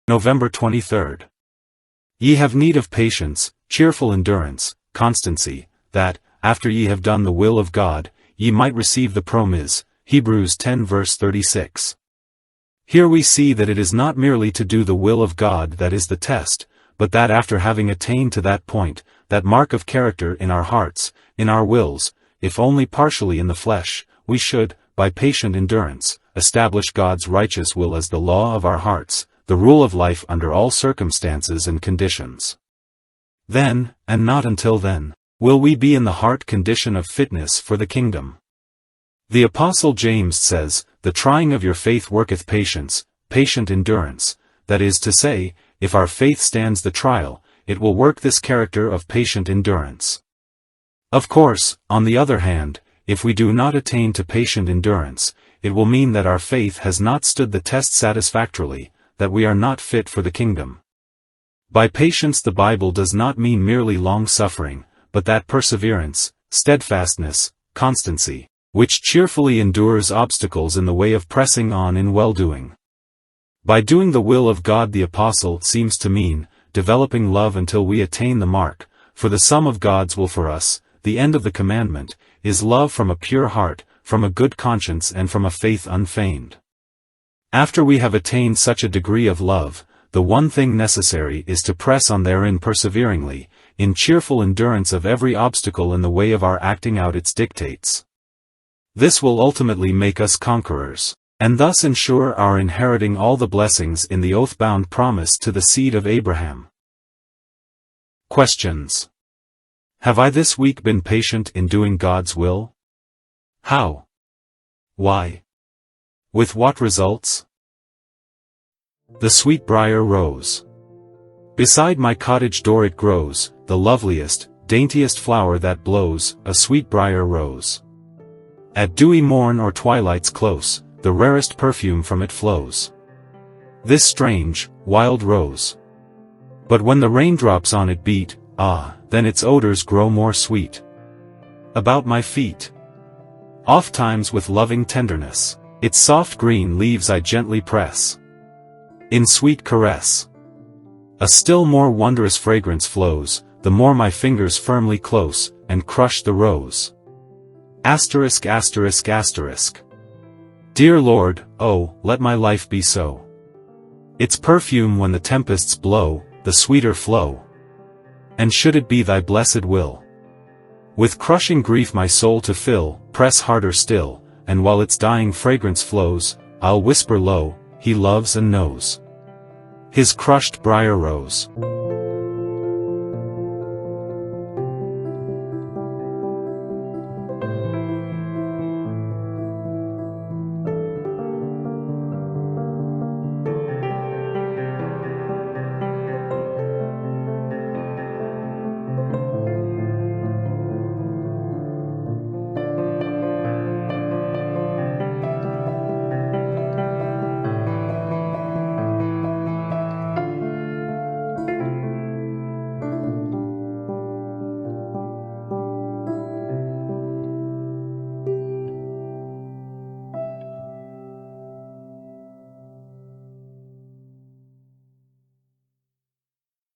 November 23. Ye have need of patience, cheerful endurance, constancy, that, after ye have done the will of God, ye might receive the promise. Hebrews 10 verse 36. Here we see that it is not merely to do the will of God that is the test, but that after having attained to that point, that mark of character in our hearts, in our wills, if only partially in the flesh, we should, by patient endurance, establish God's righteous will as the law of our hearts, the rule of life under all circumstances and conditions. Then, and not until then, will we be in the heart condition of fitness for the kingdom. The Apostle James says, "The trying of your faith worketh patience, patient endurance," that is to say, if our faith stands the trial, it will work this character of patient endurance. Of course, on the other hand, if we do not attain to patient endurance, it will mean that our faith has not stood the test satisfactorily, that we are not fit for the kingdom. By patience the Bible does not mean merely long-suffering, but that perseverance, steadfastness, constancy, which cheerfully endures obstacles in the way of pressing on in well-doing. By doing the will of God the Apostle seems to mean, developing love until we attain the mark, for the sum of God's will for us, the end of the commandment, is love from a pure heart, from a good conscience and from a faith unfeigned. After we have attained such a degree of love, the one thing necessary is to press on therein perseveringly, in cheerful endurance of every obstacle in the way of our acting out its dictates. This will ultimately make us conquerors, and thus ensure our inheriting all the blessings in the oath-bound promise to the seed of Abraham. Questions. Have I this week been patient in doing God's will? How? Why? With what results? The sweetbriar rose. Beside my cottage door it grows, the loveliest, daintiest flower that blows, a sweetbriar rose. At dewy morn or twilight's close, the rarest perfume from it flows. This strange, wild rose. But when the raindrops on it beat, ah, then its odors grow more sweet. About my feet, ofttimes with loving tenderness, its soft green leaves I gently press. In sweet caress, a still more wondrous fragrance flows, the more my fingers firmly close, and crush the rose. Asterisk asterisk asterisk. Dear Lord, oh, let my life be so. Its perfume when the tempests blow, the sweeter flow. And should it be thy blessed will, with crushing grief my soul to fill, press harder still, and while its dying fragrance flows, I'll whisper low, He loves and knows His crushed briar rose.